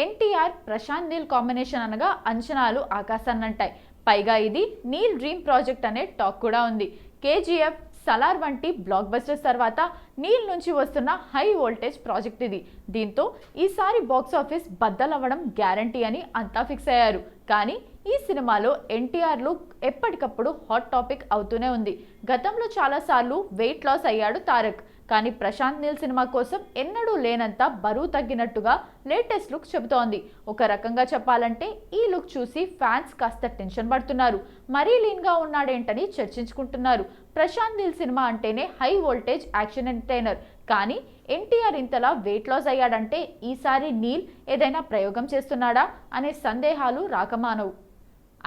NTR Prashanth Neel combination అనగా అంచనాలు ఆకాశాన్నంటాయి. పైగా ఇది నీల్ డ్రీమ్ ప్రాజెక్ట్ అనే టాక్ కూడా ఉంది. కేజీఎఫ్, సలార్ వంటి బ్లాక్ బస్టర్స్ తర్వాత నీల్ నుంచి వస్తున్న హై వోల్టేజ్ ప్రాజెక్ట్ ఇది. దీంతో ఈసారి బాక్స్ ఆఫీస్ బద్దలవ్వడం గ్యారంటీ అని అంతా ఫిక్స్ అయ్యారు. కానీ ఈ సినిమాలో ఎన్టీఆర్ లుక్ ఎప్పటికప్పుడు హాట్ టాపిక్ అవుతూనే ఉంది. గతంలో చాలాసార్లు వెయిట్ లాస్ అయ్యాడు తారక్. కానీ ప్రశాంత్ నీల్ సినిమా కోసం ఎన్నడూ లేనంత బరువు తగ్గినట్టుగా లేటెస్ట్ లుక్ చెబుతోంది. ఒక రకంగా చెప్పాలంటే ఈ లుక్ చూసి ఫ్యాన్స్ కాస్త టెన్షన్ పడుతున్నారు. మరీ లీన్గా ఉన్నాడేంటని చర్చించుకుంటున్నారు. ప్రశాంత్ నీల్ సినిమా అంటేనే హై వోల్టేజ్ యాక్షన్ ఎంటర్టైనర్. కానీ ఎన్టీఆర్ ఇంతలా వెయిట్ లాస్ అయ్యాడంటే ఈసారి నీల్ ఏదైనా ప్రయోగం చేస్తున్నాడా అనే సందేహాలు రాకమానవు.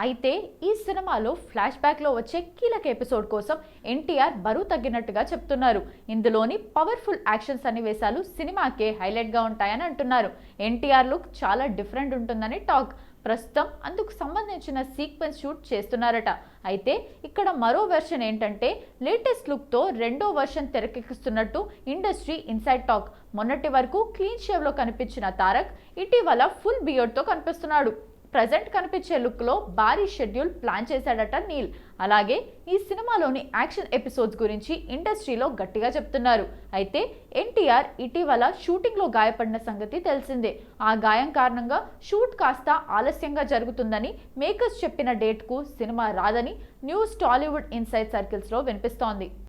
అయితే ఈ సినిమాలో ఫ్లాష్ బ్యాక్లో వచ్చే కీలక ఎపిసోడ్ కోసం ఎన్టీఆర్ బరువు తగ్గినట్టుగా చెప్తున్నారు. ఇందులోని పవర్ఫుల్ యాక్షన్ సన్నివేశాలు సినిమాకే హైలైట్గా ఉంటాయని అంటున్నారు. ఎన్టీఆర్ లుక్ చాలా డిఫరెంట్ ఉంటుందని టాక్. ప్రస్తుతం అందుకు సంబంధించిన సీక్వెన్స్ షూట్ చేస్తున్నారట. అయితే ఇక్కడ మరో వెర్షన్ ఏంటంటే లేటెస్ట్ లుక్తో రెండో వెర్షన్ తెరకెక్కిస్తున్నట్టు ఇండస్ట్రీ ఇన్సైడ్ టాక్. మొన్నటి వరకు క్లీన్ షేవ్లో కనిపించిన తారక్ ఇటీవల ఫుల్ బియర్డ్తో కనిపిస్తున్నాడు. ప్రజెంట్ కనిపించే లుక్లో భారీ షెడ్యూల్ ప్లాన్ చేశాడట నీల్. అలాగే ఈ సినిమాలోని యాక్షన్ ఎపిసోడ్స్ గురించి ఇండస్ట్రీలో గట్టిగా చెప్తున్నారు. అయితే ఎన్టీఆర్ ఇటీవల షూటింగ్లో గాయపడిన సంగతి తెలిసిందే. ఆ గాయం కారణంగా షూట్ కాస్త ఆలస్యంగా జరుగుతుందని మేకర్స్ చెప్పిన డేట్కు సినిమా రాదని న్యూస్ టాలీవుడ్ ఇన్సైడ్ సర్కిల్స్లో వినిపిస్తోంది.